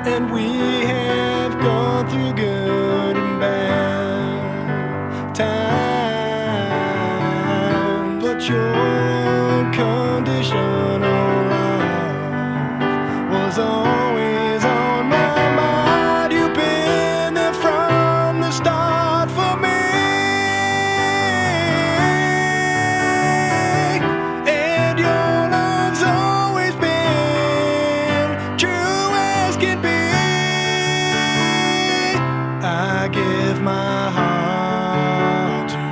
and we have gone through good and bad times, but your conditional love was always on my mind. You've been there from the start for me, and your love's always been true as can be. I give my heart to you.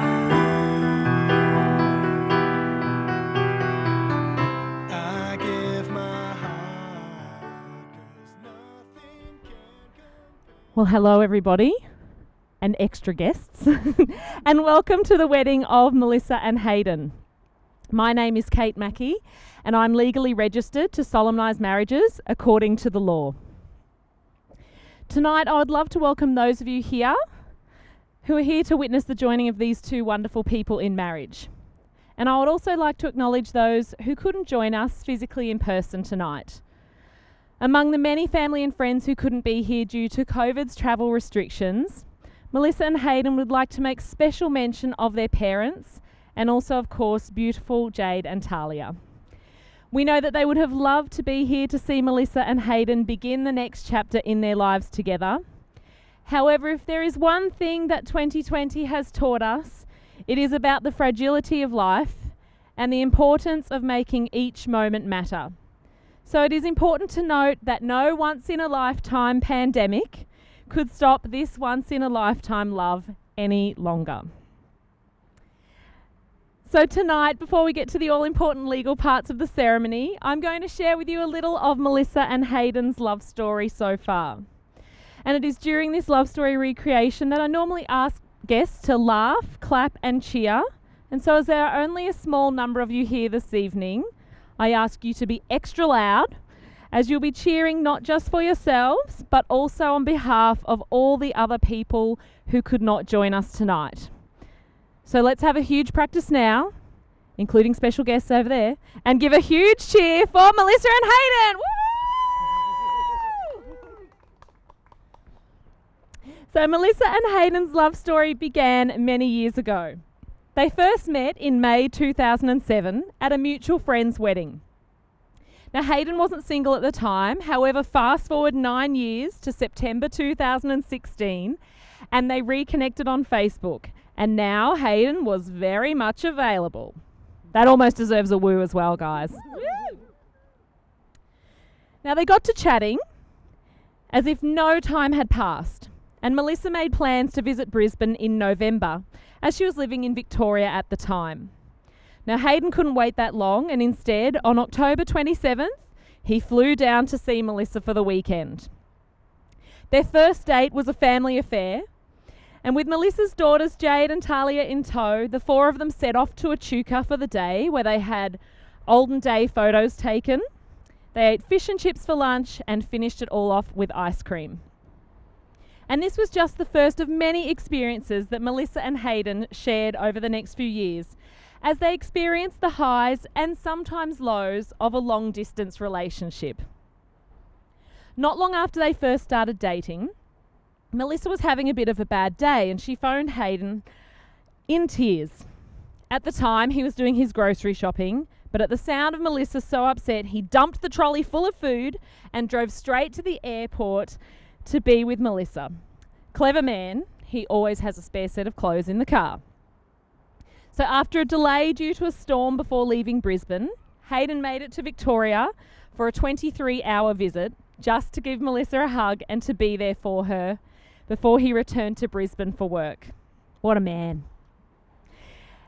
I give my heart, 'cause nothing can compare. Well, hello everybody and extra guests and welcome to the wedding of Melissa and Hayden. My name is Kate Mackey and I'm legally registered to solemnise marriages according to the law. Tonight I would love to welcome those of you here who are here to witness the joining of these two wonderful people in marriage. And I would also like to acknowledge those who couldn't join us physically in person tonight. Among the many family and friends who couldn't be here due to COVID's travel restrictions, Melissa and Hayden would like to make special mention of their parents and also, of course, beautiful Jade and Talia. We know that they would have loved to be here to see Melissa and Hayden begin the next chapter in their lives together. However, if there is one thing that 2020 has taught us, it is about the fragility of life and the importance of making each moment matter. So it is important to note that no once-in-a-lifetime pandemic could stop this once-in-a-lifetime love any longer. So tonight, before we get to the all-important legal parts of the ceremony, I'm going to share with you a little of Melissa and Hayden's love story so far. And it is during this love story recreation that I normally ask guests to laugh, clap and cheer. And so as there are only a small number of you here this evening, I ask you to be extra loud as you'll be cheering not just for yourselves, but also on behalf of all the other people who could not join us tonight. So let's have a huge practice now, including special guests over there, and give a huge cheer for Melissa and Hayden. Woo! So Melissa and Hayden's love story began many years ago. They first met in May 2007 at a mutual friend's wedding. Now, Hayden wasn't single at the time. However, fast forward 9 years to September 2016, and they reconnected on Facebook. And now Hayden was very much available. That almost deserves a woo as well, guys. Woo! Now, they got to chatting as if no time had passed. And Melissa made plans to visit Brisbane in November, as she was living in Victoria at the time. Now, Hayden couldn't wait that long, and instead, on October 27th, he flew down to see Melissa for the weekend. Their first date was a family affair, and with Melissa's daughters Jade and Talia in tow, the four of them set off to Echuca for the day, where they had olden day photos taken. They ate fish and chips for lunch and finished it all off with ice cream. And this was just the first of many experiences that Melissa and Hayden shared over the next few years, as they experienced the highs and sometimes lows of a long-distance relationship. Not long after they first started dating, Melissa was having a bit of a bad day and she phoned Hayden in tears. At the time, he was doing his grocery shopping, but at the sound of Melissa so upset, he dumped the trolley full of food and drove straight to the airport to be with Melissa. Clever man, he always has a spare set of clothes in the car. So after a delay due to a storm before leaving Brisbane, Hayden made it to Victoria for a 23-hour visit just to give Melissa a hug and to be there for her before he returned to Brisbane for work. What a man.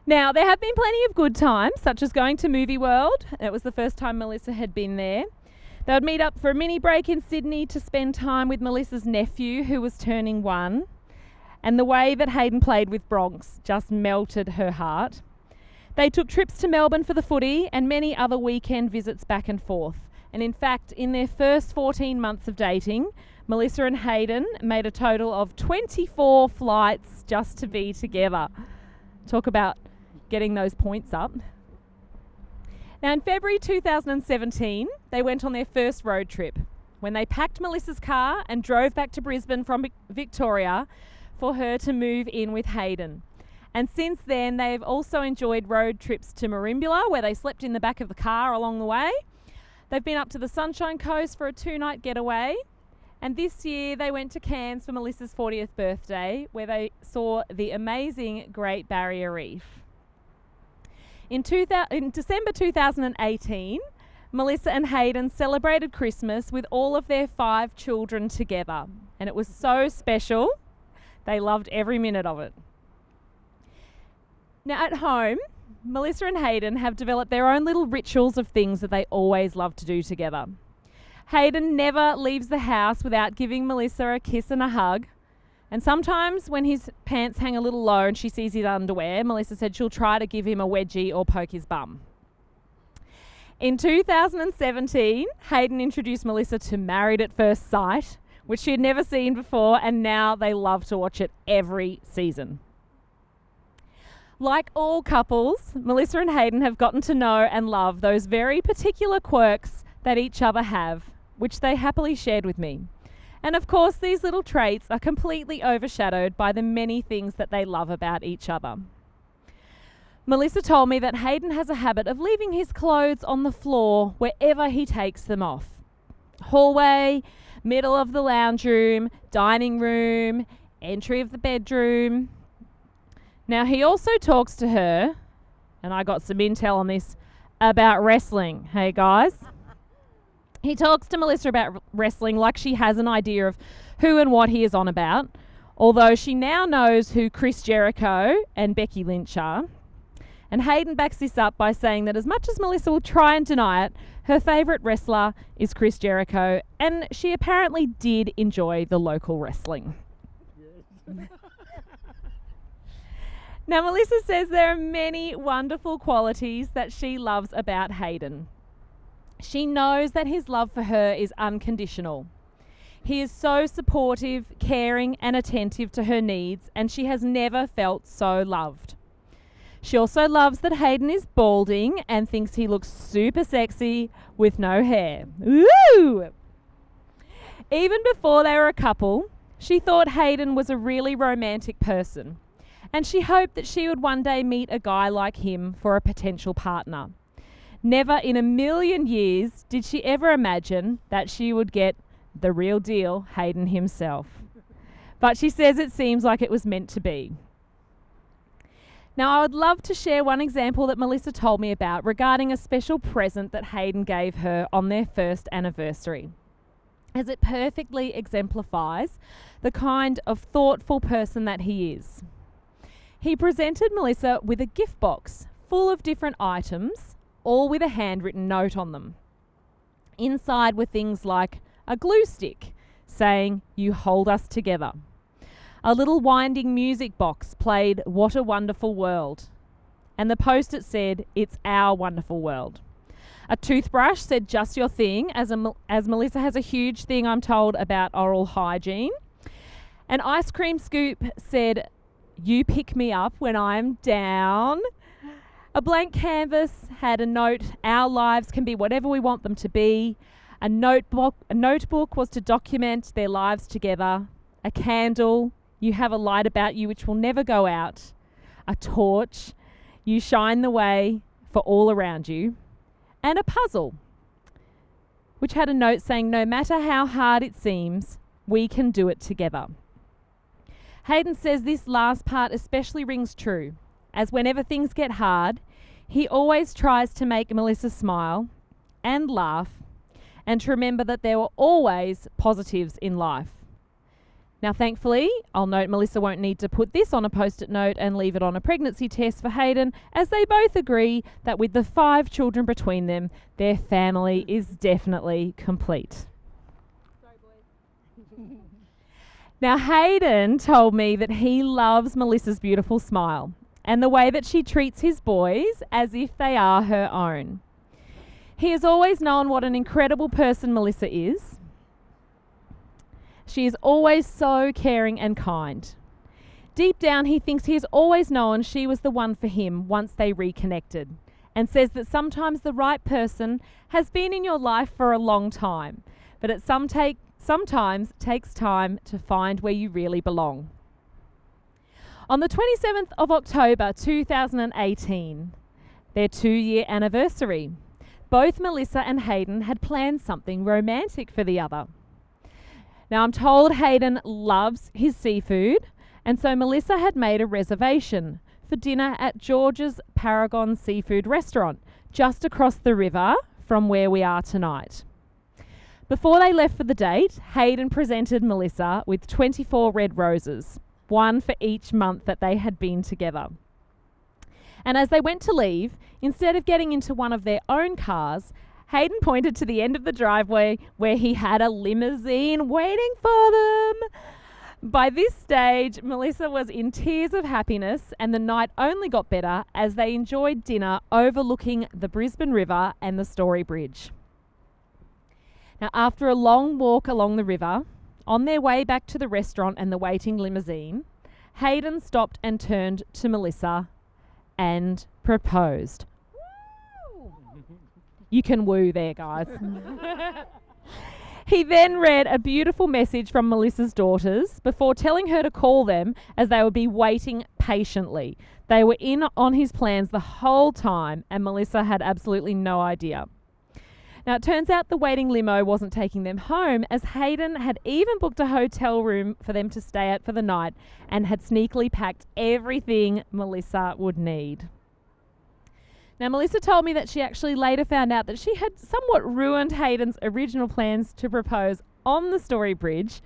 Now, there have been plenty of good times, such as going to Movie World. That was the first time Melissa had been there. They would meet up for a mini break in Sydney to spend time with Melissa's nephew, who was turning 1. And the way that Hayden played with Bronx just melted her heart. They took trips to Melbourne for the footy and many other weekend visits back and forth. And in fact, in their first 14 months of dating, Melissa and Hayden made a total of 24 flights just to be together. Talk about getting those points up. Now, in February 2017, they went on their first road trip. when they packed Melissa's car and drove back to Brisbane from Victoria for her to move in with Hayden. And since then, they've also enjoyed road trips to Merimbula, where they slept in the back of the car along the way. They've been up to the Sunshine Coast for a 2-night getaway. And this year, they went to Cairns for Melissa's 40th birthday, where they saw the amazing Great Barrier Reef. In December 2018, Melissa and Hayden celebrated Christmas with all of their 5 children together. And it was so special. They loved every minute of it. Now at home, Melissa and Hayden have developed their own little rituals of things that they always love to do together. Hayden never leaves the house without giving Melissa a kiss and a hug. And sometimes when his pants hang a little low and she sees his underwear, Melissa said she'll try to give him a wedgie or poke his bum. In 2017, Hayden introduced Melissa to Married at First Sight, which she had never seen before, and now they love to watch it every season. Like all couples, Melissa and Hayden have gotten to know and love those very particular quirks that each other have, which they happily shared with me. And of course, these little traits are completely overshadowed by the many things that they love about each other. Melissa told me that Hayden has a habit of leaving his clothes on the floor wherever he takes them off. Hallway, middle of the lounge room, dining room, entry of the bedroom. Now, he also talks to her, and I got some intel on this, about wrestling. Hey, guys. He talks to Melissa about wrestling like she has an idea of who and what he is on about, although she now knows who Chris Jericho and Becky Lynch are. And Hayden backs this up by saying that as much as Melissa will try and deny it, her favourite wrestler is Chris Jericho, and she apparently did enjoy the local wrestling. Yes. Now, Melissa says there are many wonderful qualities that she loves about Hayden. She knows that his love for her is unconditional. He is so supportive, caring, and attentive to her needs, and she has never felt so loved. She also loves that Hayden is balding and thinks he looks super sexy with no hair. Woo! Even before they were a couple, she thought Hayden was a really romantic person, and she hoped that she would one day meet a guy like him for a potential partner. Never in a million years did she ever imagine that she would get the real deal, Hayden himself. But she says it seems like it was meant to be. Now, I would love to share one example that Melissa told me about regarding a special present that Hayden gave her on their first anniversary, as it perfectly exemplifies the kind of thoughtful person that he is. He presented Melissa with a gift box full of different items, all with a handwritten note on them. Inside were things like a glue stick saying, "You hold us together." A little winding music box played "What a Wonderful World." And the post-it said, "It's our wonderful world." A toothbrush said, "Just your thing," as Melissa has a huge thing, I'm told, about oral hygiene. An ice cream scoop said, "You pick me up when I'm down." A blank canvas had a note, "Our lives can be whatever we want them to be." A notebook was to document their lives together. A candle, "You have a light about you which will never go out." A torch, "You shine the way for all around you." And a puzzle, which had a note saying, "No matter how hard it seems, we can do it together." Hayden says this last part especially rings true, as whenever things get hard, he always tries to make Melissa smile and laugh and to remember that there were always positives in life. Now, thankfully, I'll note Melissa won't need to put this on a post-it note and leave it on a pregnancy test for Hayden, as they both agree that with the 5 children between them, their family is definitely complete. Sorry, boys. Now, Hayden told me that he loves Melissa's beautiful smile and the way that she treats his boys as if they are her own. He has always known what an incredible person Melissa is. She is always so caring and kind. Deep down, he thinks he has always known she was the one for him once they reconnected, and says that sometimes the right person has been in your life for a long time, but it sometimes takes time to find where you really belong. On the 27th of October 2018, their 2-year anniversary, both Melissa and Hayden had planned something romantic for the other. Now, I'm told Hayden loves his seafood, and so Melissa had made a reservation for dinner at George's Paragon Seafood Restaurant, just across the river from where we are tonight. Before they left for the date, Hayden presented Melissa with 24 red roses, one for each month that they had been together. And as they went to leave, instead of getting into one of their own cars, Hayden pointed to the end of the driveway where he had a limousine waiting for them. By this stage, Melissa was in tears of happiness, and the night only got better as they enjoyed dinner overlooking the Brisbane River and the Story Bridge. Now, after a long walk along the river, on their way back to the restaurant and the waiting limousine, Hayden stopped and turned to Melissa and proposed. You can woo there, guys. He then read a beautiful message from Melissa's daughters before telling her to call them, as they would be waiting patiently. They were in on his plans the whole time, and Melissa had absolutely no idea. Now, it turns out the waiting limo wasn't taking them home, as Hayden had even booked a hotel room for them to stay at for the night and had sneakily packed everything Melissa would need. Now, Melissa told me that she actually later found out that she had somewhat ruined Hayden's original plans to propose on the Story Bridge,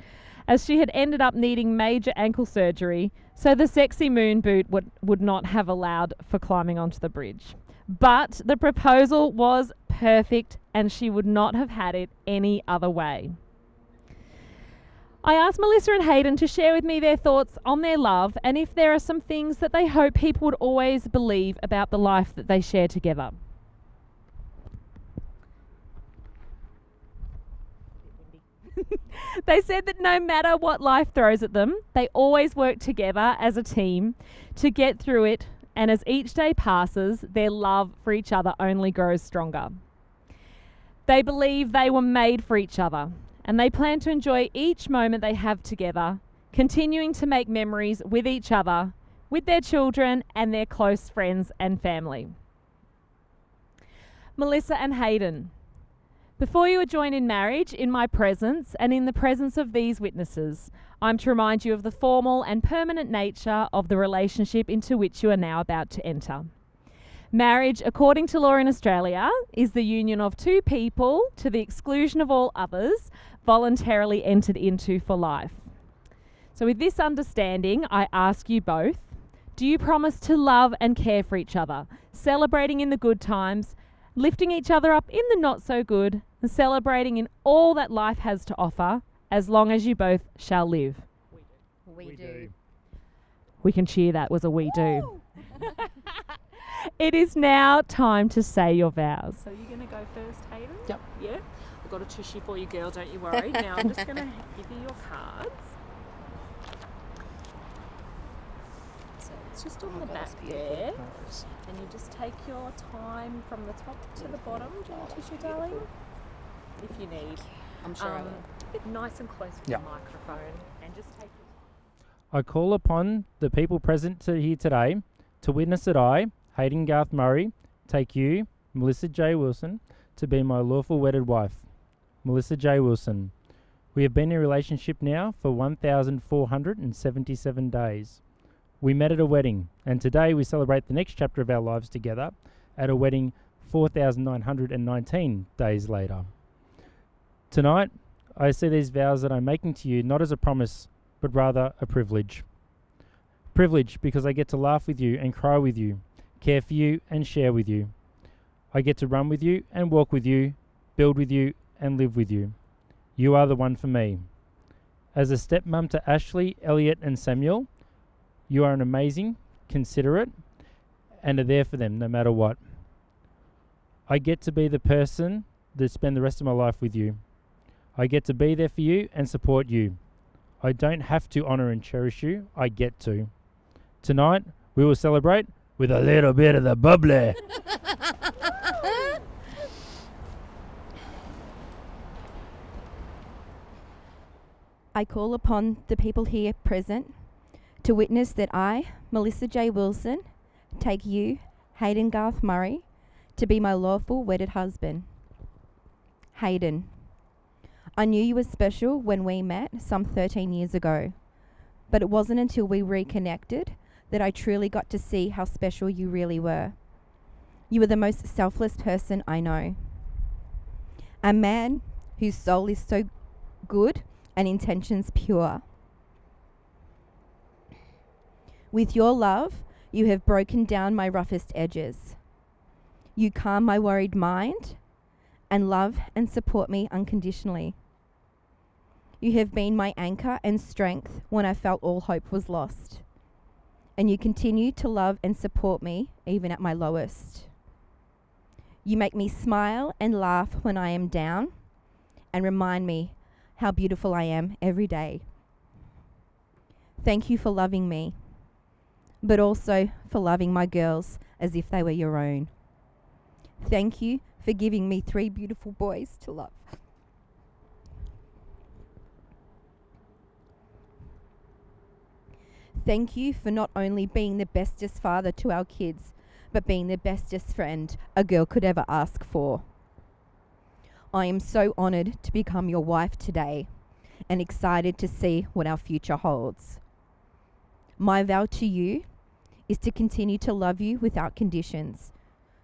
as she had ended up needing major ankle surgery, so the sexy moon boot would not have allowed for climbing onto the bridge. But the proposal was perfect, and she would not have had it any other way. I asked Melissa and Hayden to share with me their thoughts on their love, and if there are some things that they hope people would always believe about the life that they share together. They said that no matter what life throws at them, they always work together as a team to get through it, and as each day passes, their love for each other only grows stronger. They believe they were made for each other, and they plan to enjoy each moment they have together, continuing to make memories with each other, with their children, and their close friends and family. Melissa and Hayden, before you are joined in marriage, in my presence and in the presence of these witnesses, I'm to remind you of the formal and permanent nature of the relationship into which you are now about to enter. Marriage, according to law in Australia, is the union of two people, to the exclusion of all others, voluntarily entered into for life. So with this understanding, I ask you both, do you promise to love and care for each other, celebrating in the good times, lifting each other up in the not so good, and celebrating in all that life has to offer, as long as you both shall live? We do. We can cheer. That was a we do. It is now time to say your vows. So you're going to go first, Hayden? Yep. Yeah. I've got a tushy for you, girl, don't you worry. Now I'm just going to give you your cards. So it's just on the back there. And you just take your time from the top to the bottom. Do you want a tissue, darling? If you need. I'm sure I will. Bit nice and close to the microphone, and just take your time. I call upon the people present here today to witness that I, Hayden Garth Murray, take you, Melissa J. Wilson, to be my lawful wedded wife. Melissa J. Wilson. We have been in a relationship now for 1,477 days. We met at a wedding, and today we celebrate the next chapter of our lives together at a wedding 4,919 days later. Tonight, I see these vows that I'm making to you not as a promise, but rather a privilege. Privilege because I get to laugh with you and cry with you, care for you and share with you. I get to run with you and walk with you, build with you and live with you. You are the one for me. As a stepmom to Ashley, Elliot and Samuel, you are an amazing, considerate, and are there for them no matter what. I get to be the person that spend the rest of my life with you. I get to be there for you and support you. I don't have to honour and cherish you, I get to. Tonight, we will celebrate with a little bit of the bubbly. I call upon the people here present to witness that I, Melissa J. Wilson, take you, Hayden Garth Murray, to be my lawful wedded husband. Hayden, I knew you were special when we met some 13 years ago, but it wasn't until we reconnected that I truly got to see how special you really were. You were the most selfless person I know. A man whose soul is so good and intentions pure. With your love, you have broken down my roughest edges. You calm my worried mind and love and support me unconditionally. You have been my anchor and strength when I felt all hope was lost. And you continue to love and support me even at my lowest. You make me smile and laugh when I am down and remind me how beautiful I am every day. Thank you for loving me, but also for loving my girls as if they were your own. Thank you for giving me 3 beautiful boys to love. Thank you for not only being the bestest father to our kids, but being the bestest friend a girl could ever ask for. I am so honoured to become your wife today and excited to see what our future holds. My vow to you is to continue to love you without conditions,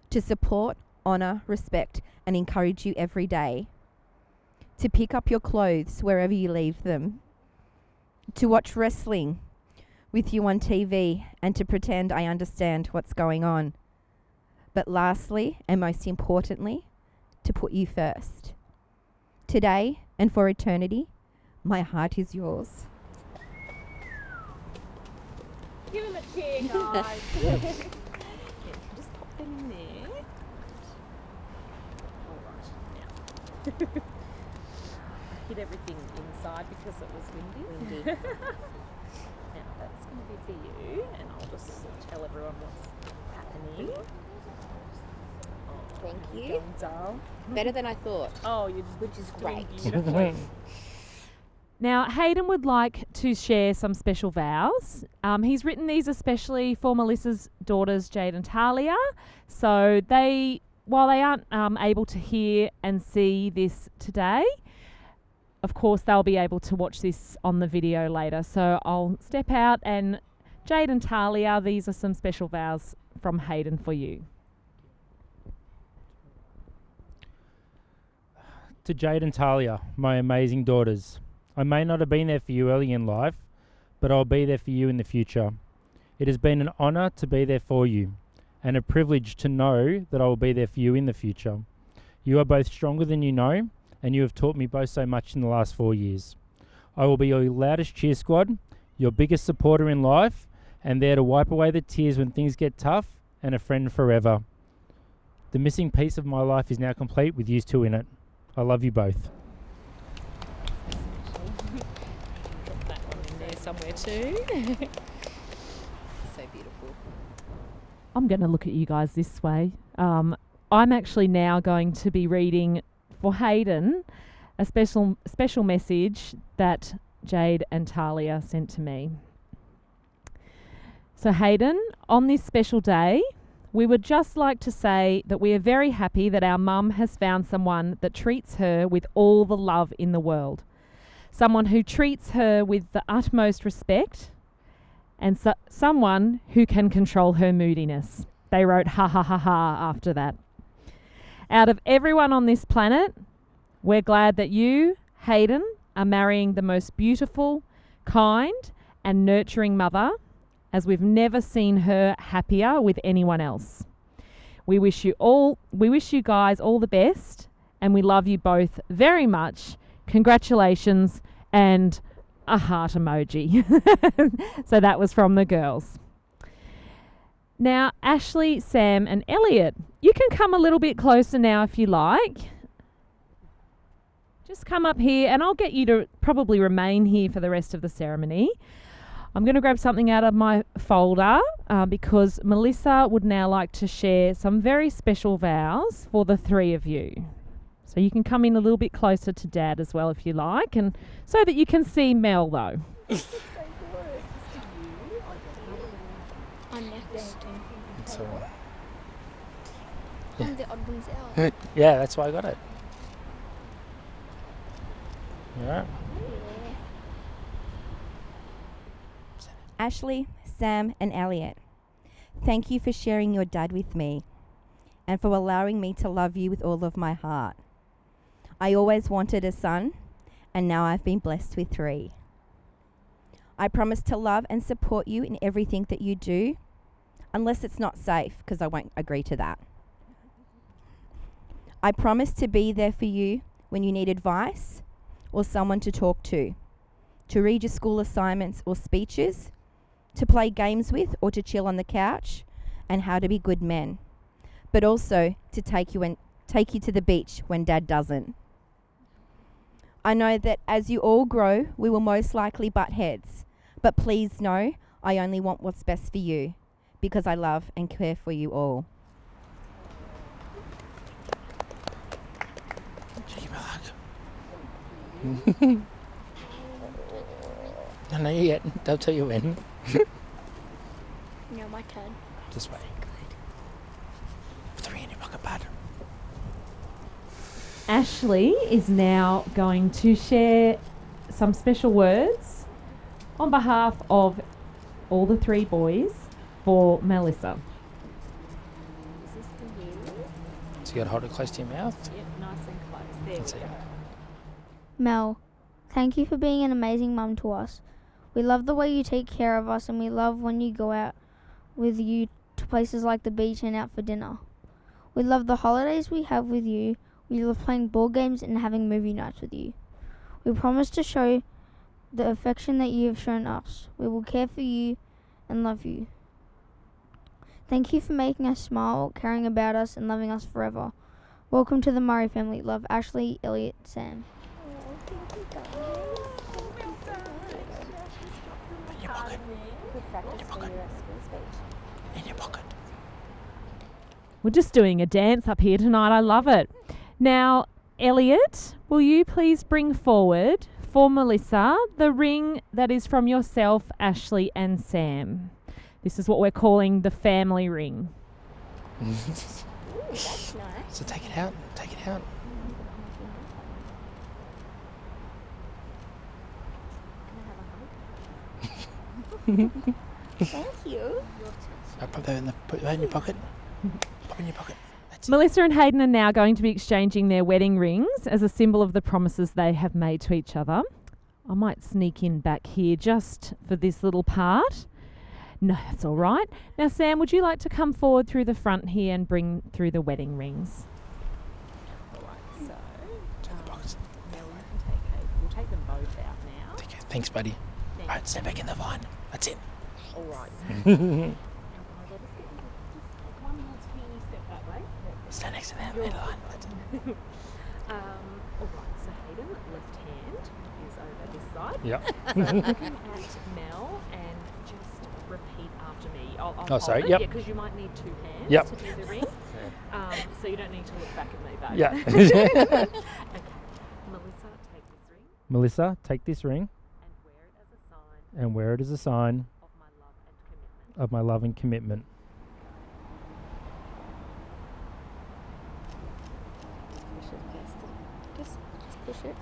to support, honour, respect and encourage you every day, to pick up your clothes wherever you leave them, to watch wrestling with you on TV and to pretend I understand what's going on. But lastly, and most importantly, to put you first. Today and for eternity, my heart is yours. Give him a cheer, guys. Just pop them in there. Alright, now. Hit everything inside because it was windy. Now that's going to be for you, and I'll just tell everyone what's happening. Thank You're you. going dull. Better than I thought. Oh, you're Which is doing great. beautifully. Now, Hayden would like to share some special vows. He's written these especially for Melissa's daughters, Jade and Talia. So while they aren't able to hear and see this today, of course, they'll be able to watch this on the video later. So I'll step out and Jade and Talia, these are some special vows from Hayden for you. To Jade and Talia, my amazing daughters, I may not have been there for you early in life, but I'll be there for you in the future. It has been an honour to be there for you, and a privilege to know that I will be there for you in the future. You are both stronger than you know, and you have taught me both so much in the last 4 years. I will be your loudest cheer squad, your biggest supporter in life, and there to wipe away the tears when things get tough, and a friend forever. The missing piece of my life is now complete with you two in it. I love you both. Drop that one in there somewhere too. So beautiful. I'm going to look at you guys this way. I'm actually now going to be reading for Hayden a special message that Jade and Talia sent to me. So Hayden, on this special day, we would just like to say that we are very happy that our mum has found someone that treats her with all the love in the world. Someone who treats her with the utmost respect and someone who can control her moodiness. They wrote ha ha ha ha after that. Out of everyone on this planet, we're glad that you, Hayden, are marrying the most beautiful, kind and nurturing mother, as we've never seen her happier with anyone else. We wish you guys all the best, and we love you both very much. Congratulations, and a heart emoji. So that was from the girls. Now, Ashley, Sam and Elliot, you can come a little bit closer now if you like. Just come up here, and I'll get you to probably remain here for the rest of the ceremony. I'm going to grab something out of my folder because Melissa would now like to share some very special vows for the 3 of you. So you can come in a little bit closer to Dad as well if you like, and so that you can see Mel though. I'm next. So, I'm the odd ones out. yeah, that's why I got it. Alright. Ashley, Sam, and Elliot, thank you for sharing your dad with me and for allowing me to love you with all of my heart. I always wanted a son, and now I've been blessed with 3. I promise to love and support you in everything that you do, unless it's not safe, because I won't agree to that. I promise to be there for you when you need advice or someone to talk to read your school assignments or speeches, to play games with or to chill on the couch, and how to be good men, but also to take you to the beach when Dad doesn't. I know that as you all grow, we will most likely butt heads, but please know I only want what's best for you, because I love and care for you all. No, you yet. They'll tell you when. No, my turn. This way. 3 in your pocket, bud. Ashley is now going to share some special words on behalf of all the 3 boys for Melissa. Is this for you? So you got to hold it close to your mouth. Yep, nice and close. There That's we it. go. Mel, thank you for being an amazing mum to us. We love the way you take care of us, and we love when you go out with you to places like the beach and out for dinner. We love the holidays we have with you. We love playing board games and having movie nights with you. We promise to show the affection that you have shown us. We will care for you and love you. Thank you for making us smile, caring about us, and loving us forever. Welcome to the Murray family. Love, Ashley, Elliot, Sam. In your pocket. In your pocket. We're just doing a dance up here tonight. I love it. Now, Elliot, will you please bring forward for Melissa the ring that is from yourself, Ashley, and Sam? This is what we're calling the family ring. That's nice. So take it out. Take it out. Thank you. Put that in your pocket. Pop in your pocket. That's it. Melissa and Hayden are now going to be exchanging their wedding rings as a symbol of the promises they have made to each other. I might sneak in back here just for this little part. No, that's all right. Now, Sam, would you like to come forward through the front here and bring through the wedding rings? All right, so It's in the box. Mel, you can take Hayden. We'll take them both out now. Okay, thanks, buddy. Thank Right, stand back in the vine. That's it. All right. One more teeny step that way. Stand next to that You're middle line. That's it. All right, so Hayden, left hand is over this side. Yep. So looking at Mel and just repeat after me. I'll hold sorry, it, yep. Yeah, because you might need 2 hands Yep. to do the ring. So you don't need to look back at me, babe. Yeah. Okay. Melissa, take this ring Melissa, take this ring and wear it as a sign and wear it as a sign of my love and commitment. of my love and commitment. Just push it.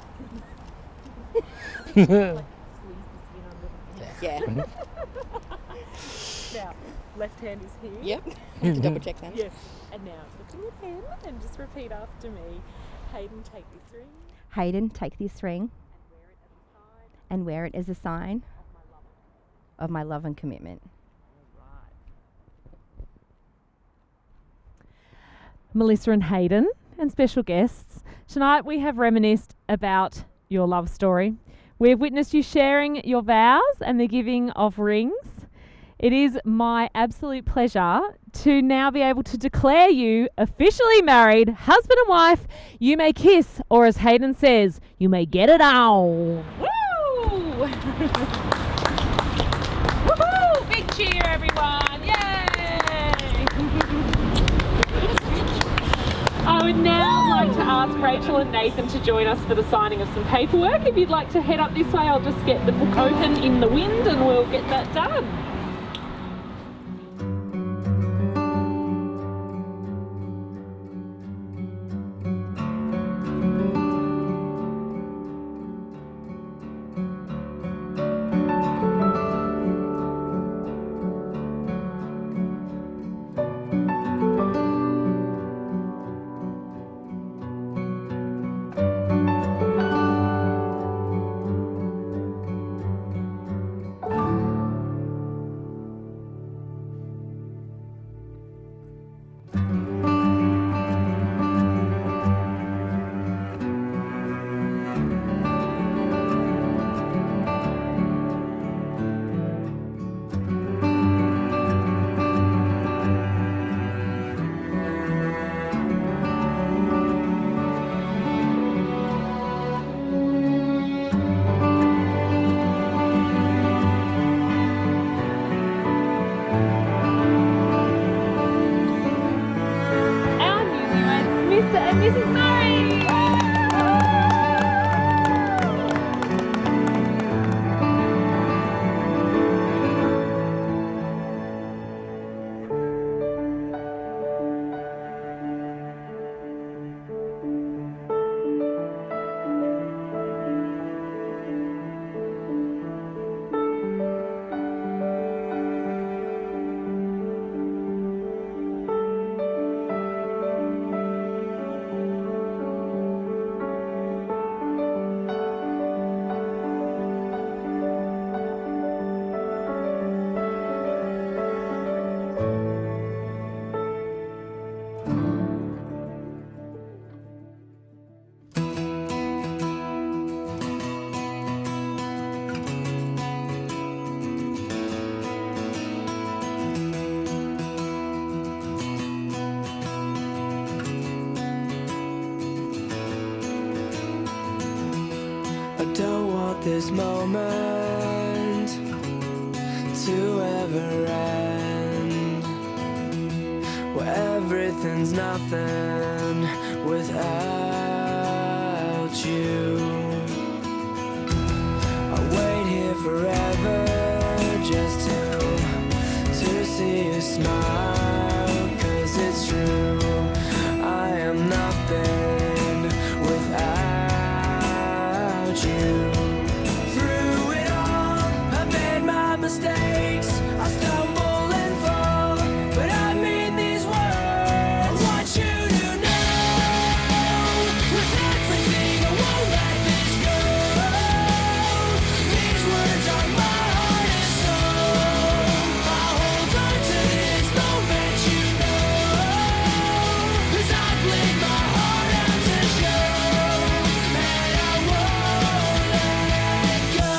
Like squeeze the skin under the finger. Yeah. Now, left hand is here. Yep. Double check then. Yes. And now looking at him and just repeat after me. Hayden, take this ring Hayden, take this ring and wear it as a sign and wear it as a sign of my love. of my love and commitment. Right. Melissa and Hayden and special guests, tonight we have reminisced about your love story. We have witnessed you sharing your vows and the giving of rings. It is my absolute pleasure to now be able to declare you officially married, husband and wife. You may kiss, or as Hayden says, you may get it on. Woo! Woohoo! Big cheer, everyone! Yay! I would now like to ask Rachel and Nathan to join us for the signing of some paperwork. If you'd like to head up this way, I'll just get the book open in the wind and we'll get that done. Mr. and Mrs. Murray. I don't want this moment to ever end, where everything's nothing without you. I'll wait here forever just to see you smile, 'cause it's true, I am nothing without you. Through it all, I made my mistakes, I stumble and fall, but I mean these words. I want you to know, with everything I won't let this go. These words are my heart and soul. I'll hold on to this moment, you know, 'cause I played my heart out to show, and I won't let it go.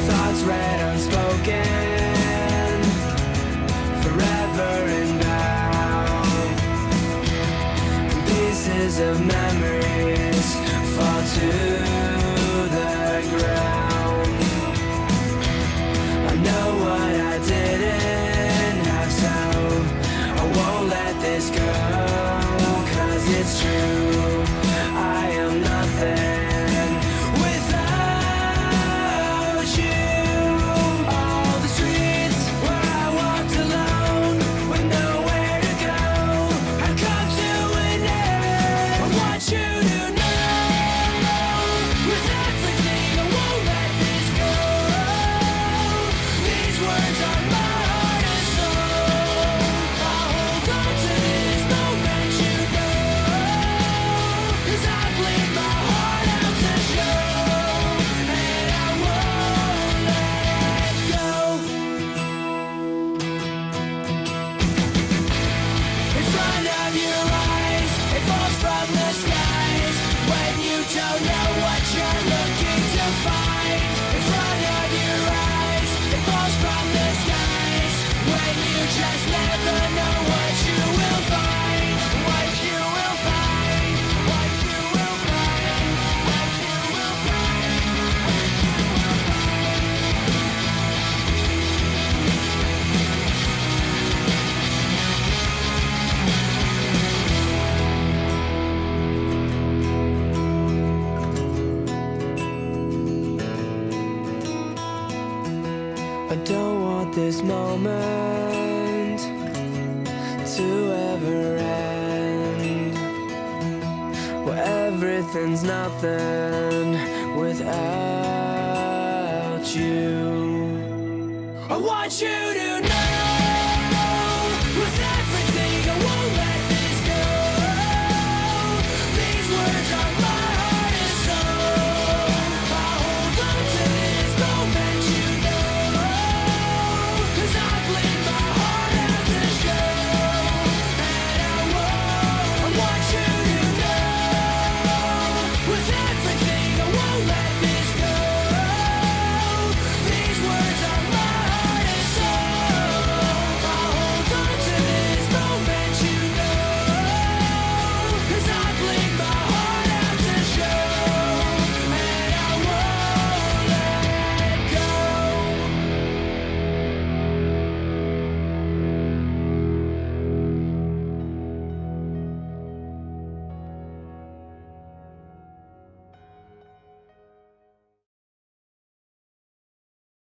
Thoughts read unspoken, forever inbound. Pieces of memories fall to the ground. I know what I didn't have, so I won't let this go, 'cause it's true, I am nothing without you. All the streets where I walked alone with nowhere to go, I come to an end. I want I don't want this moment to ever end, where everything's nothing without you. I want you to